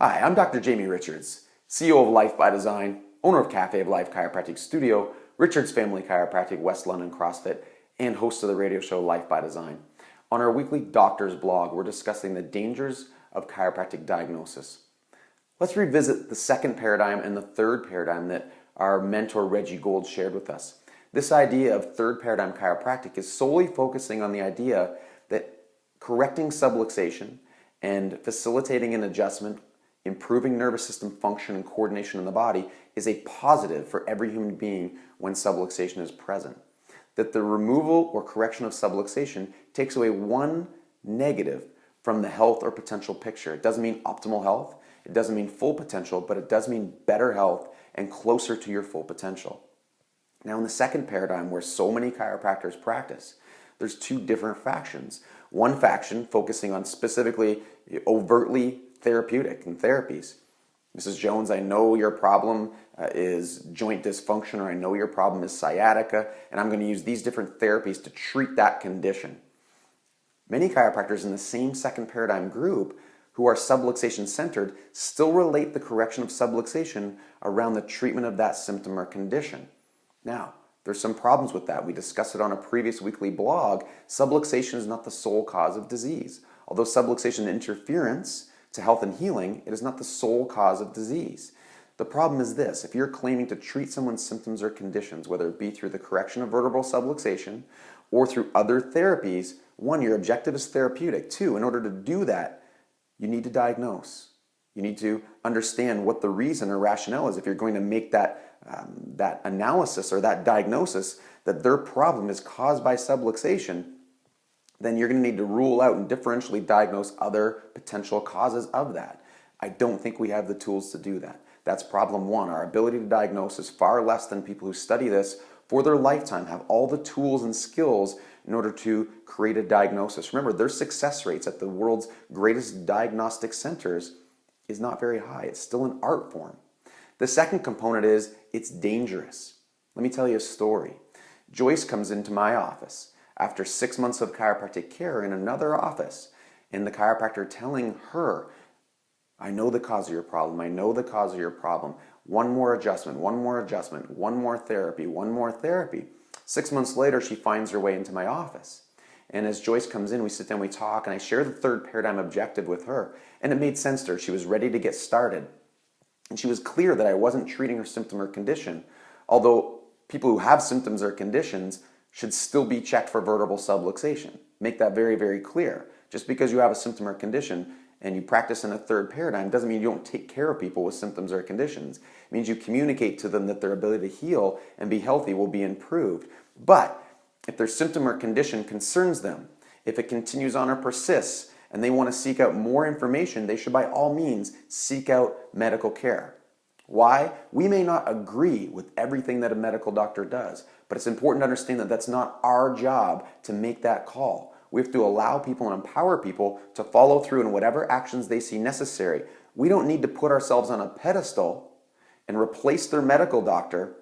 Hi, I'm Dr. Jamie Richards, CEO of Life by Design, owner of Cafe of Life Chiropractic Studio, Richards Family Chiropractic, West London CrossFit, and host of the radio show Life by Design. On our weekly doctor's blog, we're discussing the dangers of chiropractic diagnosis. Let's revisit the second paradigm and the third paradigm that our mentor Reggie Gold shared with us. This idea of third paradigm chiropractic is solely focusing on the idea that correcting subluxation and facilitating an adjustment, improving nervous system function and coordination in the body is a positive for every human being when subluxation is present. That the removal or correction of subluxation takes away one negative from the health or potential picture. It doesn't mean optimal health, it doesn't mean full potential, but it does mean better health and closer to your full potential. Now, in the second paradigm, where so many chiropractors practice, there's two different factions. One faction focusing on specifically overtly therapeutic and therapies. Mrs. Jones, I know your problem is joint dysfunction, or I know your problem is sciatica, and I'm going to use these different therapies to treat that condition. Many chiropractors in the same second paradigm group who are subluxation centered still relate the correction of subluxation around the treatment of that symptom or condition. Now, there's some problems with that. We discussed it on a previous weekly blog. Subluxation is not the sole cause of disease. Although subluxation interference to health and healing, it is not the sole cause of disease. The problem is this: if you're claiming to treat someone's symptoms or conditions, whether it be through the correction of vertebral subluxation or through other therapies, one, your objective is therapeutic. Two, in order to do that, you need to diagnose. You need to understand what the reason or rationale is. If you're going to make that analysis or that diagnosis that their problem is caused by subluxation, then you're going to need to rule out and differentially diagnose other potential causes of that. I don't think we have the tools to do that. That's problem one. Our ability to diagnose is far less than people who study this for their lifetime, have all the tools and skills in order to create a diagnosis. Remember, their success rates at the world's greatest diagnostic centers is not very high. It's still an art form. The second component is it's dangerous. Let me tell you a story. Joyce comes into my office after 6 months of chiropractic care in another office, and the chiropractor telling her, I know the cause of your problem. I know the cause of your problem. One more adjustment, one more adjustment, one more therapy, one more therapy. 6 months later, she finds her way into my office. And as Joyce comes in, we sit down, we talk, and I share the third paradigm objective with her. And it made sense to her. She was ready to get started. And she was clear that I wasn't treating her symptom or condition, although people who have symptoms or conditions should still be checked for vertebral subluxation. Make that very, very clear. Just because you have a symptom or condition and you practice in a third paradigm doesn't mean you don't take care of people with symptoms or conditions. It means you communicate to them that their ability to heal and be healthy will be improved. But if their symptom or condition concerns them, if it continues on or persists, and they want to seek out more information, they should by all means seek out medical care. Why? We may not agree with everything that a medical doctor does, but it's important to understand that that's not our job to make that call. We have to allow people and empower people to follow through in whatever actions they see necessary. We don't need to put ourselves on a pedestal and replace their medical doctor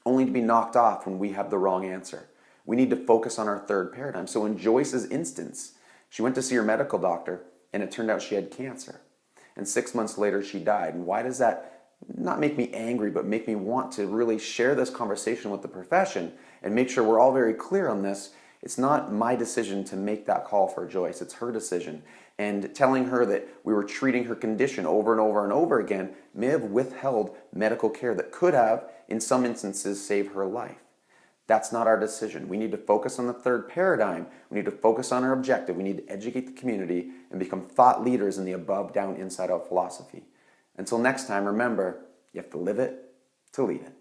only to be knocked off when we have the wrong answer. We need to focus on our third paradigm. So in Joyce's instance, she went to see her medical doctor, and it turned out she had cancer. And 6 months later, she died. And why does that not make me angry, but make me want to really share this conversation with the profession and make sure we're all very clear on this? It's not my decision to make that call for Joyce. It's her decision. And telling her that we were treating her condition over and over and over again may have withheld medical care that could have, in some instances, saved her life. That's not our decision. We need to focus on the third paradigm. We need to focus on our objective. We need to educate the community and become thought leaders in the above, down, inside out philosophy. Until next time, remember, you have to live it to lead it.